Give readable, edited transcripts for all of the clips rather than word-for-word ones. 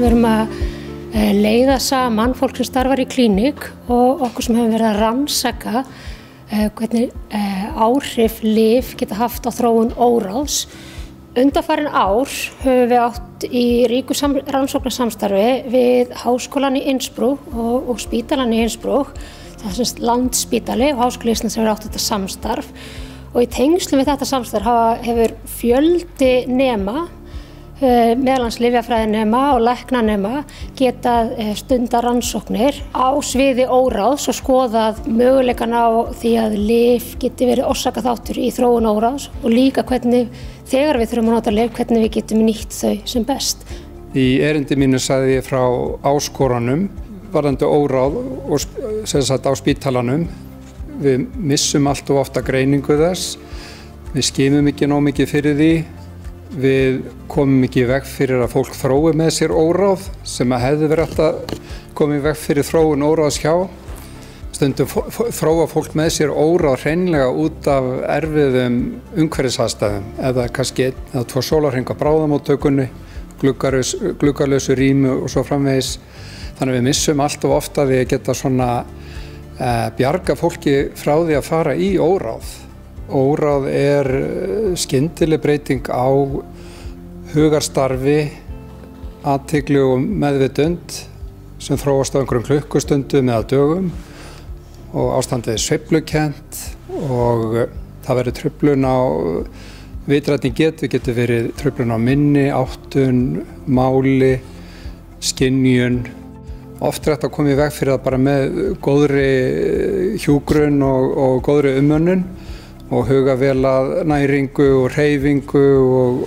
Við erum að leiða saman fólk sem starfar í klíník og okkur sem hefur verið að rannsaka hvernig áhrif lyf geta haft á þróun óráðs. Undanfarin ár höfum við átt í ríku rannsóknarsamstarfi við Háskólann í Innsbruck og Spítalann í Innsbruck. Það er Landsspítali og Háskóli Íslands hefur átt þetta samstarf. Og í tengslum við þetta samstarf hefur fjöldi nema, meðal annars lyfjafræðinema og læknanema, getað stundað rannsóknir á sviði óráðs og skoðað möguleikana á því að lyf geti verið orsakaþáttur í þróun óráðs og líka hvernig, þegar við þurfum að nota lyf, hvernig við getum nýtt þau sem best. Í erindi mínu sagði ég frá áskoranum varðandi óráð og sem sagt á spítalanum. Við missum allt of ofta greiningu þess, við skimum ekki nóg mikið fyrir því, við komum ekki í veg fyrir að fólk þrói með sér óráð sem að hefði verið hægt að koma í veg fyrir þróun óráðs hjá. Stundum þróa fólk með sér óráð hreinlega út af erfiðum umhverfisaðstæðum eða kannski 1 eða 2 sólarhringa bráðamóttökunni, gluggalausu rými og svo framvegis. Þannig að við missum allt of ofta því að geta svona bjarga fólki frá því að fara í óráð. Óráð er skyndileg breyting á hugarstarfi, athygli og meðvitund sem þróast á einhverjum klukkustundum eða dögum og ástandið er sveiflukennt og það verður truflun á vitrænni getu, getur verið truflun á minni, áttun, máli, skynjun. Oft er þetta að koma í veg fyrir það bara með góðri hjúkrun og góðri umönnun og huga vel að næringu og hreyfingu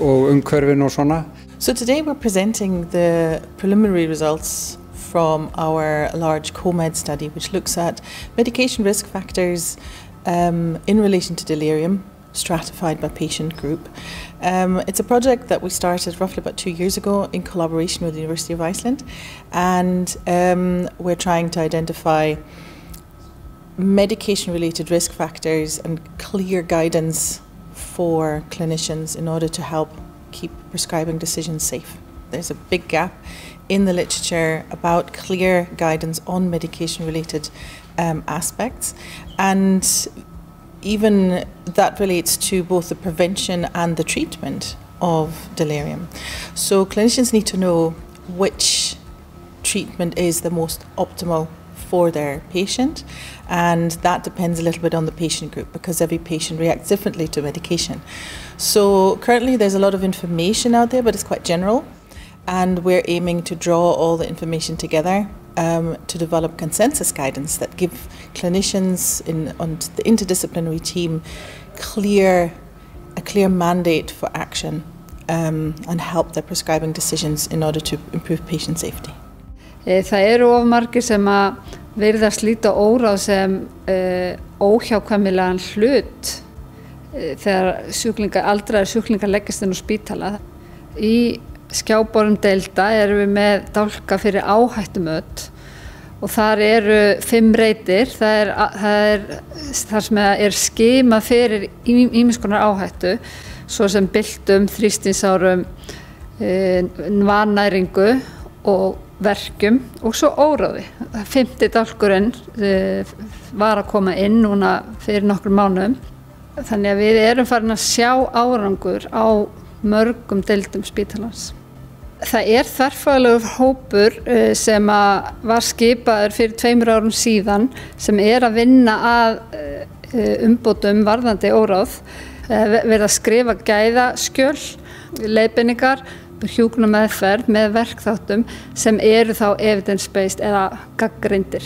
og umhverfinu og svona. So today we're presenting the preliminary results from our large COMED study, which looks at medication risk factors in relation to delirium, stratified by patient group. It's a project that we started roughly about 2 years ago in collaboration with the University of Iceland, and we're trying to identify medication-related risk factors and clear guidance for clinicians in order to help keep prescribing decisions safe. There's a big gap in the literature about clear guidance on medication-related aspects, and even that relates to both the prevention and the treatment of delirium. So clinicians need to know which treatment is the most optimal for their patient, and that depends a little bit on the patient group because every patient reacts differently to medication. So currently there's a lot of information out there, but it's quite general, and we're aiming to draw all the information together to develop consensus guidance that give clinicians on the interdisciplinary team a clear mandate for action and help their prescribing decisions in order to improve patient safety. Það eru of margir sem að virðast líta óráð sem óhjákvæmilegan hlut þegar aldraðir sjúklingar leggjast inn á spítala. Í skjáborum deilda erum við með dálka fyrir áhættumöt og þar eru 5 reitir. Það er þar sem er skimað fyrir ýmiss konar áhættu, svo sem byltum, þrýstingsárum, vannæringu og verkjum og svo óráði. 5. dálkurinn var að koma inn núna fyrir nokkrum mánuðum. Þannig að við erum farin að sjá árangur á mörgum deildum spítalans. Það er þverfaglegur hópur sem var skipaður fyrir 2 árum síðan sem er að vinna að umbótum varðandi óráð, verið að skrifa gæðaskjöl, leiðbeiningar, hjúkrunarmeðferð með verkþáttum sem eru þá evidence-based eða gagnreyndir.